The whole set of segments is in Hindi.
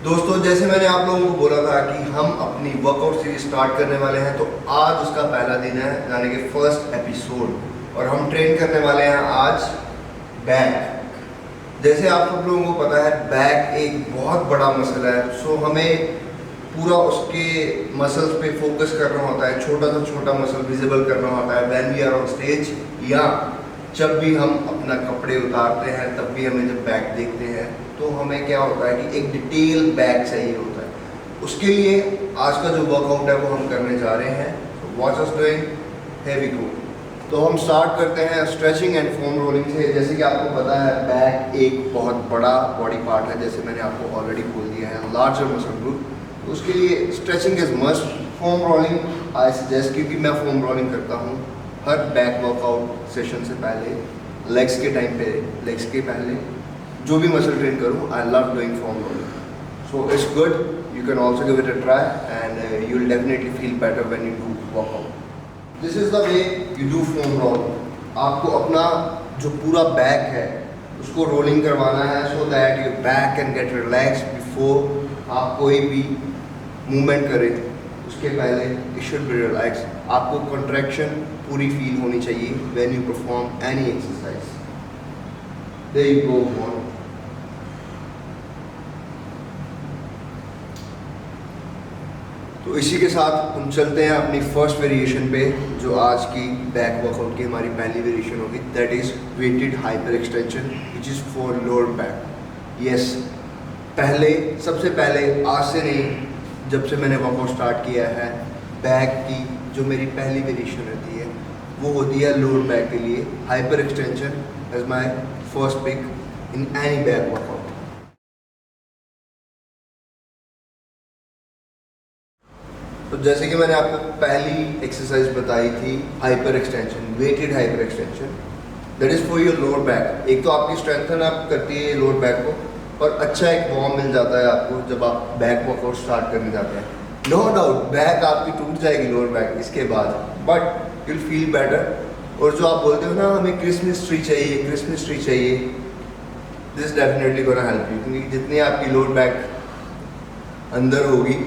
दोस्तों, जैसे मैंने आप लोगों को बोला था कि हम अपनी वर्कआउट सीरीज स्टार्ट करने वाले हैं, तो आज उसका पहला दिन है, यानी कि फर्स्ट एपिसोड। और हम ट्रेन करने वाले हैं आज बैक। जैसे आप सब लोगों को पता है, बैक एक बहुत बड़ा मसल है। सो हमें पूरा उसके मसल्स पे फोकस करना होता है, छोटा से छोटा मसल विजिबल करना होता है when we are on stage, या जब भी हम अपना कपड़े उतारते हैं तब भी हमें जब बैक देखते हैं तो हमें क्या होता है कि एक डिटेल बैक चाहिए होता है। उसके लिए आज का जो वर्कआउट है वो हम करने जा रहे हैं। What us doing, here we go. तो हम स्टार्ट करते हैं स्ट्रेचिंग एंड फोम रोलिंग से। जैसे कि आपको पता है, बैक एक बहुत बड़ा बॉडी पार्ट है, जैसे मैंने आपको ऑलरेडी बोल दिया है, लार्जर मसल ग्रुप। तो उसके लिए stretching is must. Foam rolling I suggest, क्योंकि मैं फोम रोलिंग करता हूँ हर बैक वर्कआउट सेशन से पहले, लेग्स के टाइम पे, लेग्स के पहले जो भी मसल ट्रेन करूँ, I love doing foam rolling. So it's good, you can also give it a try and you will definitely feel better when you do workout. This is the way you do foam rolling. आपको अपना जो पूरा बैक है उसको रोलिंग करवाना है, so that your back can get relax before आप कोई भी मूवमेंट करें। उसके पहले इट शुड बी रिलैक्स। आपको कंट्रैक्शन पूरी फील होनी चाहिए when you perform any exercise. There you go on. तो इसी के साथ हम चलते हैं अपनी फर्स्ट वेरिएशन पे, जो आज की बैक वर्कआउट की हमारी पहली वेरिएशन होगी। That is weighted hyper extension which is for lower back. Yes, सबसे पहले आज से नहीं, जब से मैंने वर्कआउट स्टार्ट किया है, बैक की जो मेरी पहली वेरिएशन रहती है वो होती है लोअर बैक के लिए। Hyper extension is my first pick in any back workout. तो जैसे कि मैंने आपको पहली एक्सरसाइज बताई थी, hyper extension, weighted hyper extension, that is for your lower back. एक तो आपकी स्ट्रेंथन आप करती है लोअर बैक को, और अच्छा एक वार्म मिल जाता है आपको जब आप बैक वर्कआउट स्टार्ट करने जाते हैं। नो डाउट बैक आपकी टूट जाएगी लोअर बैक इसके बाद, but you will feel better. और जो आप बोलते हो ना, हमें क्रिसमस ट्री चाहिए, क्रिसमस ट्री चाहिए, this definitely gonna help you. क्योंकि जितनी आपकी लोअर बैक अंदर होगी,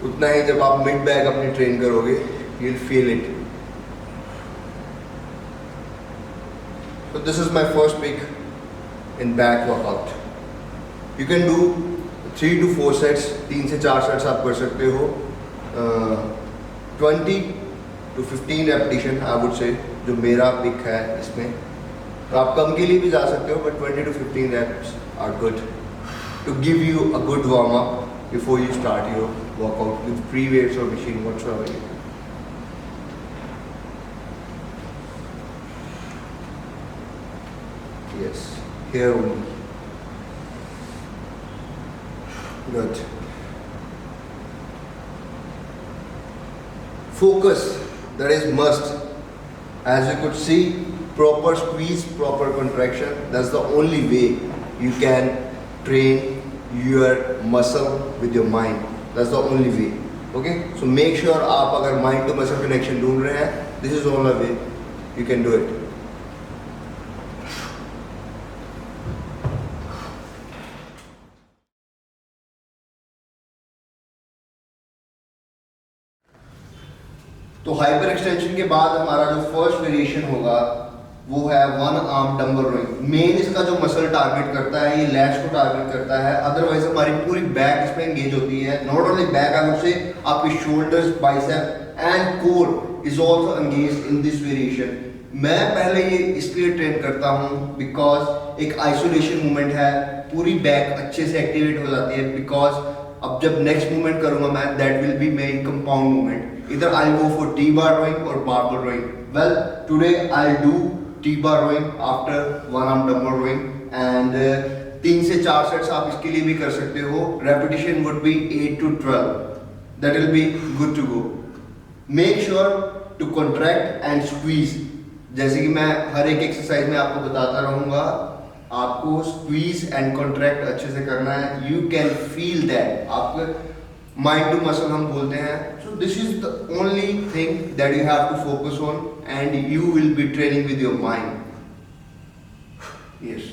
उतना ही जब आप मिड बैक अपनी ट्रेन करोगे, you will feel it. So this is my first pick in back workout. You can do 3 to 4 sets, 3 से 4 सेट्स आप कर सकते हो। 20 to 15 रेपिटेशन आई वुड से, जो मेरा पिक है इसमें। तो आप कम के लिए भी जा सकते हो, but 20 to 15 reps are good to give you a good warm up before you start your workout with free weights or machine whatsoever you do. Yes, here only. Good. Focus, that is must. As you could see, proper squeeze, proper contraction, that's the only way you can train your muscle with your mind. That's the only way. Okay? So make sure आप अगर mind to muscle connection ढूंढ रहे हैं, this is the only way you can do it. तो हाइपर एक्सटेंशन के बाद हमारा जो फर्स्ट वेरिएशन होगा वो है one arm dumbbell rowing. Main इसका जो मसल टारगेट करता है, ये लैट्स को टारगेट करता है। अदरवाइज हमारी पूरी बैक इसमें एंगेज होती है। Not only back, I would say आपकी shoulders, bicep and core is also engage in this variation. मैं पहले ये इसलिए ट्रेन करता हूँ बिकॉज एक आइसोलेशन मूवमेंट है, पूरी बैक अच्छे से एक्टिवेट हो जाती है। बिकॉज अब जब नेक्स्ट मूवमेंट करूंगा मैं, दैट विल बी मेरी compound movement. Either I'll go for T-bar rowing or barbell rowing. Well, today I'll do T-bar rowing after one arm dumbbell rowing, and 3 से 4 सेट्स आप इसके लिए भी कर सकते हो। Repetition would be 8 to 12. That will be good to go. Make sure to contract and squeeze. जैसे कि मैं हर एक एक्सरसाइज में आपको बताता रहूँगा, आपको स्क्वीज एंड कॉन्ट्रैक्ट अच्छे से करना है। यू कैन फील दैट, आपको माइंड टू मसल हम बोलते हैं। So this is the only thing that you have to focus on, and you will be training with your mind. Yes,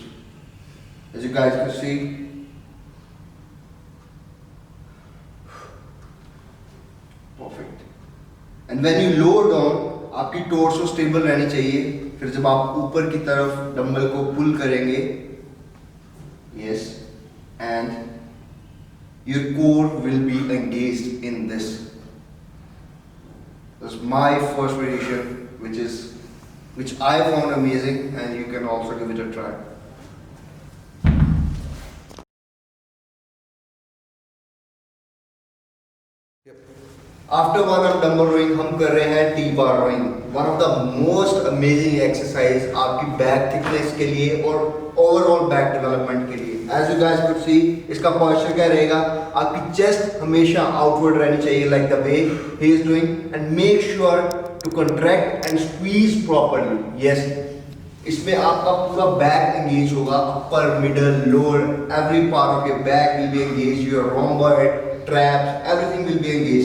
as you guys can see, and when you lower down आपकी टोर्सो स्टेबल रहनी चाहिए। फिर जब आप ऊपर की तरफ डंबल को पुल करेंगे, yes, and your core will be engaged in this. This my first variation which I found amazing, and you can also give it a try. After one of dumbbell rowing हम कर रहे हैं T-bar rowing, one of the most amazing exercise आपकी back thickness के लिए और overall back development के लिए। As you guys could see, इसका posture क्या रहेगा, आपकी chest हमेशा outward रहनी चाहिए like the way he is doing, and make sure to contract and squeeze properly. Yes, इसमें आपका पूरा बैक एंगेज होगा, upper middle lower every part of your back will be engage, your rhomboid traps everything will be engage.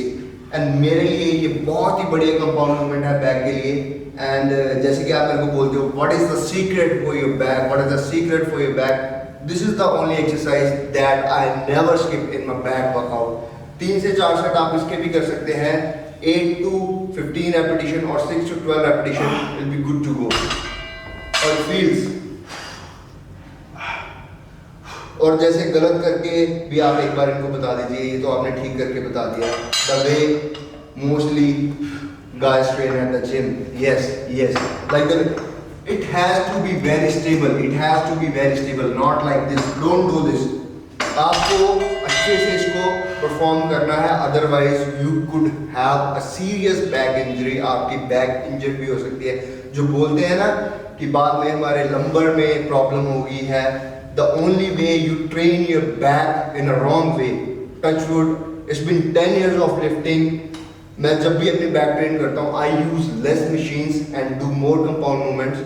And मेरे लिए ये बहुत ही बढ़िया कंपाउंड मूवमेंट है बैक के लिए। एंड जैसे कि आप मेरे को बोलते हो what is the secret for your back, what is the secret for your back, this is the only exercise that I never skip in my back workout. 3 से 4 सेट आप इसके भी कर सकते हैं, 8 to 15 repetition or 6 to 12 repetition will be good to go. और फील्स, और जैसे गलत करके भी आप एक बार इनको बता दीजिए, ये तो आपने ठीक करके बता दिया, the way mostly guys train at the gym, yes, like it has to be very stable, it has to be very stable, not like this, don't do this। आपको अच्छे से इसको परफॉर्म करना है, otherwise you could have a serious back injury, आपकी बैक इंजरी भी हो सकती है। जो बोलते हैं ना कि बाद में हमारे लंबर में प्रॉब्लम होगी है, the only way you train your back in a wrong way, touch wood, it's been 10 years of lifting, मैं जब भी अपनी बैक ट्रेन करता हूँ I use less machines and do more compound movements,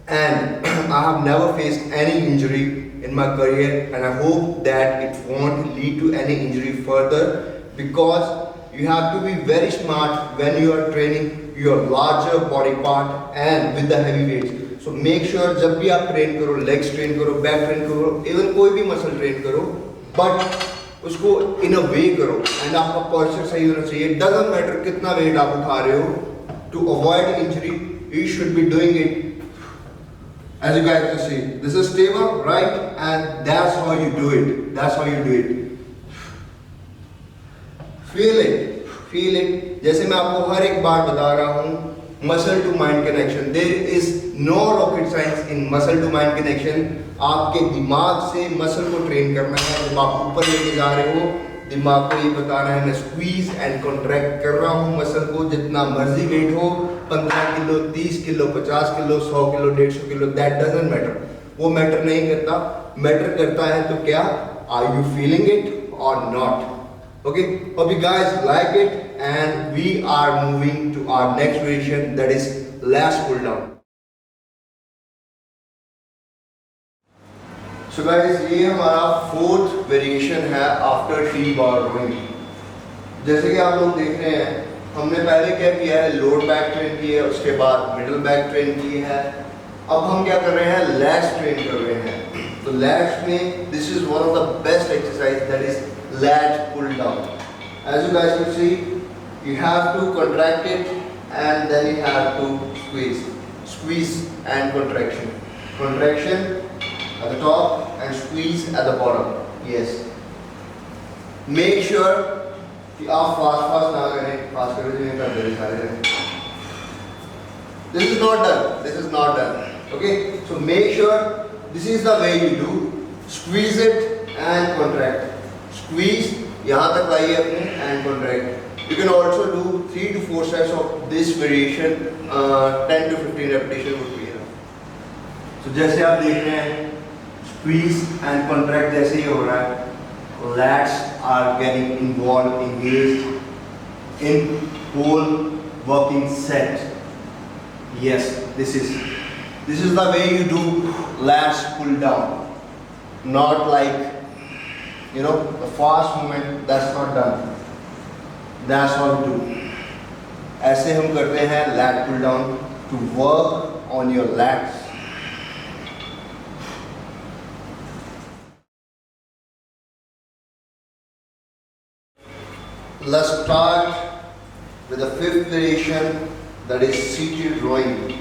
and I have never faced any injury in my career, and I hope that it won't lead to any injury further, because you have to be very smart when you are training your larger body part and with the heavy weights. So make sure जब भी आप ट्रेन करो, legs ट्रेन करो, बैक ट्रेन करो, even कोई भी मसल ट्रेन करो, but उसको in a way करो, and आपका posture सही होना चाहिए। Doesn't matter कितना weight आप उठा रहे हो, to avoid injury you should be doing it as you guys can see, this is stable, right? And that's how you do it. That's how you do it. Feel it, feel it. जैसे मैं आपको हर एक बार बता रहा हूँ, muscle to mind connection. There is no rocket science in muscle to mind connection. आपके दिमाग से मसल को ट्रेन करना है। जब आप ऊपर लेके जा रहे हो, दिमाग को ये बताना है मैं स्क्वीज एंड कॉन्ट्रैक्ट कर रहा हूँ मसल को, जितना मर्जी वेट हो, 15 kilo, 30 kilo, 50 kilo, 100 kilo, 150 kilo, that doesn't matter, वो मैटर नहीं करता। मैटर करता है तो क्या, आर यू फीलिंग इट और not? Okay, hope you guys like it, and we are moving to our next variation, that is last pull down. So guys, ये हमारा 4th वेरिएशन है आफ्टर T-bar rowing। जैसे कि आप लोग देख रहे हैं, हमने पहले क्या किया है, लोअर बैक ट्रेन की है, उसके बाद मिडिल बैक ट्रेन की है, अब हम क्या कर रहे हैं, लैट्स ट्रेन कर रहे हैं। तो लैट्स में this is one of the best exercise, that is lat pull down. As you guys can see, you have to contract it and then you have to squeeze and contraction at the top and squeeze at the bottom. Yes, make sure कि आप फास्ट ना करें, फास्ट करें तो ये कर दे सारे। This is not done. Okay, so make sure this is the way you do, squeeze it and contract, squeeze यहाँ तक लाइए अपने and contract। You can also do 3 to 4 sets of this variation, 10 to 15 repetition would be enough। So जैसे आप देख रहे हैं, squeeze and contract जैसे ही हो रहा है, lats are getting involved, engaged in whole working set। Yes, this is the way you do lats pull down, not like the fast movement, that's not done, that's how we do। ऐसे हम करते हैं lat pull down to work on your lats। Let's start with a fifth variation, that is seated rowing,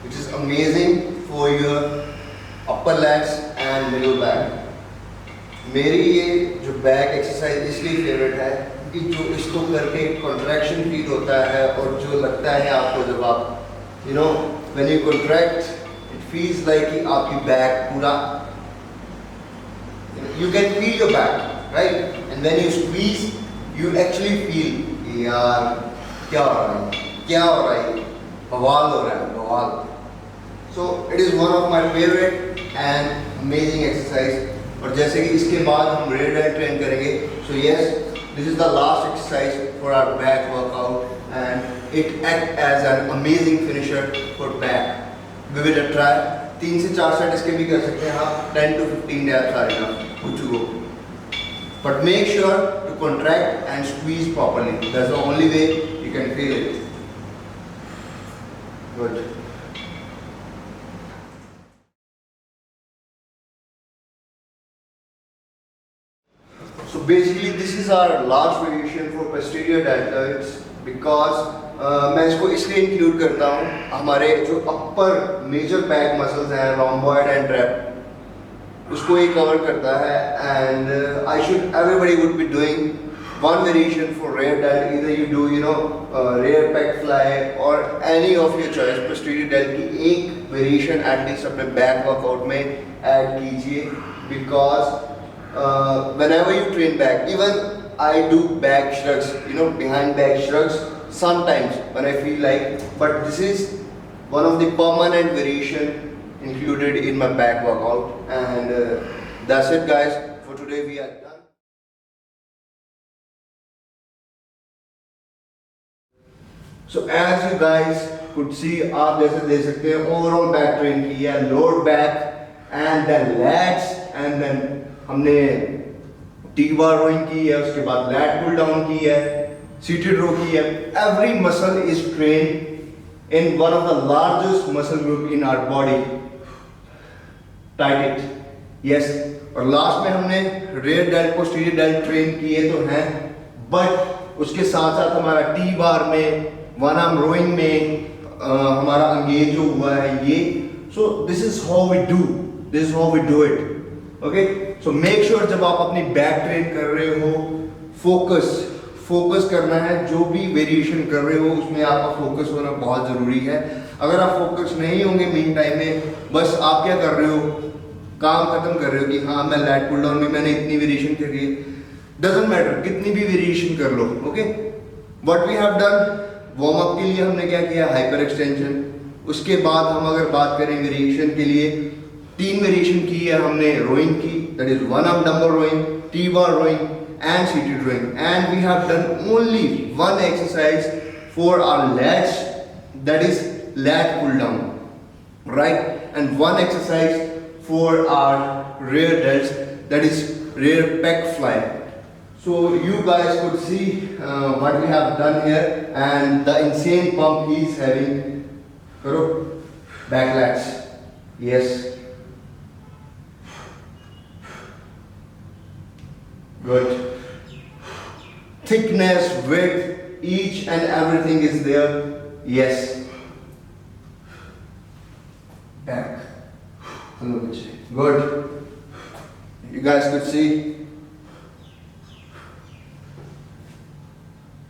which is amazing for your upper legs and middle back. मेरी ये जो बैक एक्सरसाइज इसलिए फेवरेट है कि जो इसको करके कॉन्ट्रैक्शन फील होता है, और जो लगता है आपको जब आप when you contract it feels like कि आपकी बैक पूरा, you can feel your back, right? And when you squeeze you actually feel यार क्या हो रहा है, क्या हो रहा है, बवाल हो रहा है, बवाल. So it is one of my favourite and amazing exercise. और जैसे कि इसके बाद हम रेयर डेल्ट ट्रेन करेंगे. So yes, this is the last exercise for our back workout and it act as an amazing finisher for back. We will try 3 से 4 सेट इसके भी कर सकते हैं आप. 10 to 15 reps are enough to go. But make sure to contract and squeeze properly. That's the only way you can feel it. Good. So basically this is our last variation for posterior deltoids because मैं इसको इसलिए इंक्लूड करता हूँ, हमारे जो अपर मेजर बैक मसल्स हैं rhomboid and trap, उसको ये कवर करता है. And I should everybody would be doing one variation for rear delt. Either you do rear pec fly or any of your choice. posterior delt की एक variation at least अपने back workout में add कीजिए, because whenever you train back, even I do back shrugs, behind back shrugs sometimes when I feel like, but this is one of the permanent variation included in my back workout. And that's it guys, for today we are done. So as you guys could see, आप जैसे देख सकते हैं ओवरऑल बैक ट्रेन की है, lower back and then lats, and then हमने टी बार रोइंग की है, उसके बाद लैट पुल डाउन की है, सीटेड रो की है. Every muscle is train in one of the largest muscle group in our body. Tight it. Yes. और लास्ट में हमने rear delt posterior delt train किए तो हैं, बट उसके साथ साथ हमारा टी बार में, वन आर्म रोइंग में हमारा एंगेज जो हुआ है ये. So this is how we do, this is how we do it. Okay. So make sure जब आप अपनी बैक ट्रेन कर रहे हो, फोकस करना है. जो भी वेरिएशन कर रहे हो उसमें आपका फोकस होना बहुत जरूरी है. अगर आप फोकस नहीं होंगे मीन टाइम में, बस आप क्या कर रहे हो, काम खत्म कर रहे हो कि हाँ मैं लैट पुल डाउन में मैंने इतनी वेरिएशन करी है. डजंट मैटर कितनी भी वेरिएशन कर लो. Okay. What we have done, warm up के लिए हमने क्या किया, हाइपर एक्सटेंशन. उसके बाद हम अगर बात करें वेरिएशन के लिए, 3 वेरिएशन की है हमने रोइंग की, that is one arm dumbbell rowing, T bar rowing and seated rowing. And we have done only one exercise for our lats, that is lat pull down, right? And one exercise for our rear delts, that is rear pec fly. So you guys could see what we have done here and the insane pump he is having. Karo, back lats. Yes. Good. Thickness, width, each and everything is there. Yes. Back. Good. You guys could see.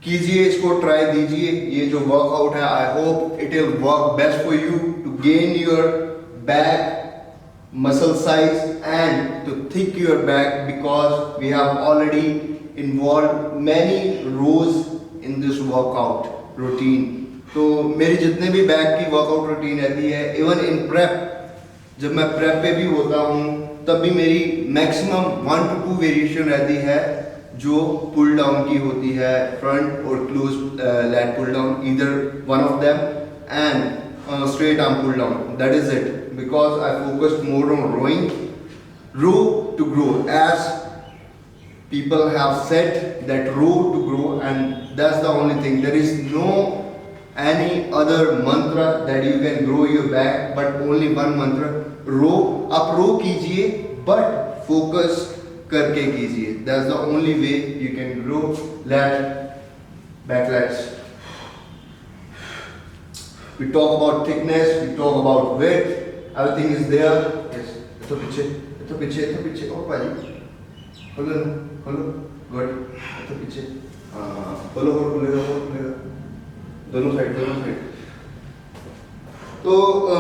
कीजिए, इसको ट्राई दीजिए. ये जो वर्कआउट है, I hope it will work best for you to gain your back muscle size and to thick your back, because we have already involve many rows in this workout routine. तो मेरी जितने भी बैक की वर्कआउट रूटीन रहती है, इवन इन प्रेप, जब मैं प्रेप पे भी होता हूँ तब भी मेरी मैक्सिमम 1 to 2 वेरिएशन रहती है जो पुल डाउन की होती है, फ्रंट और close lat pull down, either one of them, and straight arm pull down. That is it, because I focused more on rowing, row to grow, as people have said that row to grow, and that's the only thing. There is no any other mantra that you can grow your back, but only one mantra, row. आप रो कीजिए but focus करके कीजिए. That's the only way you can grow lat, back lats. we talk about thickness, we talk about width, everything is there. Yes, ito piche, oh भाई, खोलो, good, ito piche, खोलो और खुलेगा, दोनों साइड। तो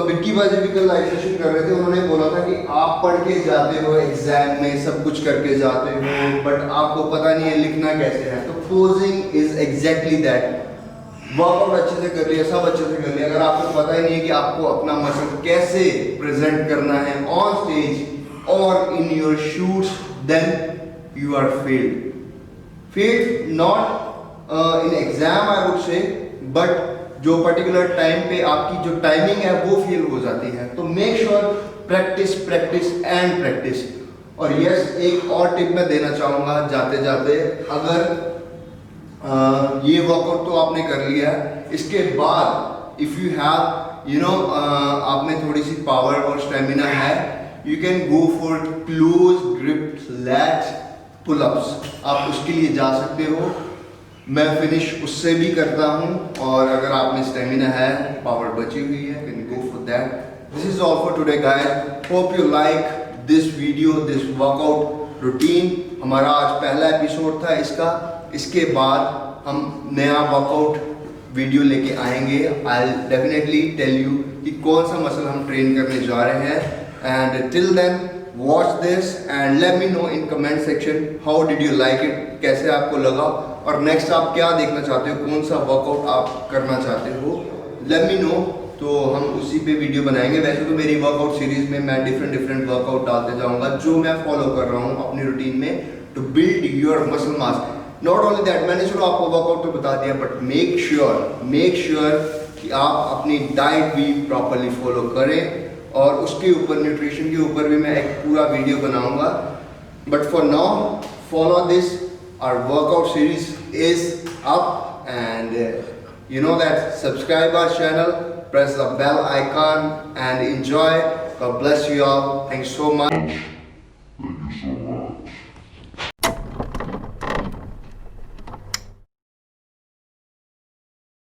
बिक्की बाजी भी कल लाइव सेशन कर रहे थे, उन्होंने बोला था कि आप पढ़ के जाते हो एग्जाम में, सब कुछ करके जाते हो, बट आपको पता नहीं है लिखना कैसे है। तो posing is exactly that. Workout अच्छे से कर लिया, सब अच्छे से कर लिया, अगर आपको पता ही नहीं है कि आपको अपना मसल कैसे प्रेजेंट करना है ऑन स्टेज और in your shoots, then you are failed not in exam I would say, but जो पर्टिकुलर टाइम पे आपकी जो टाइमिंग है वो फेल हो जाती है। तो make sure practice and practice. और यस, एक और टिप मैं देना चाहूँगा जाते जाते, अगर ये वर्कआउट तो आपने कर लिया है, इसके बाद इफ़ यू हैव आप में थोड़ी सी पावर और स्टेमिना है, you can go for close grip lats pull-ups, आप उसके लिए जा सकते हो। मैं फिनिश उससे भी करता हूँ, और अगर आप में स्टेमिना है, पावर बची हुई है, can go for that. This is all for today guys, hope you like this video, this workout routine. हमारा आज पहला एपिसोड था इसका, इसके बाद हम नया वर्कआउट वीडियो लेके आएंगे। I will definitely tell you कि कौन सा मसल हम ट्रेन करने जा रहे हैं, and till then watch this and let me know in comment section how did you like it, कैसे आपको लगा, और नेक्स्ट आप क्या देखना चाहते हो, कौन सा वर्कआउट आप करना चाहते हो, लेट मी नो। तो हम उसी पे वीडियो बनाएंगे। वैसे तो मेरी वर्कआउट सीरीज में मैं डिफरेंट वर्कआउट डालते जाऊंगा जो मैं फॉलो कर रहा हूँ अपनी रूटीन में, to build your muscle mass. Not only that, मैंने चलो आपको वर्कआउट तो बता दिया, बट मेक श्योर कि आप अपनी डाइट भी प्रॉपरली फॉलो करें, और उसके ऊपर न्यूट्रिशन के ऊपर भी मैं एक पूरा वीडियो बनाऊंगा। But for now follow this, our workout series is up, and you know that, subscribe our channel, press the bell icon and enjoy. God bless you all. Thanks so much.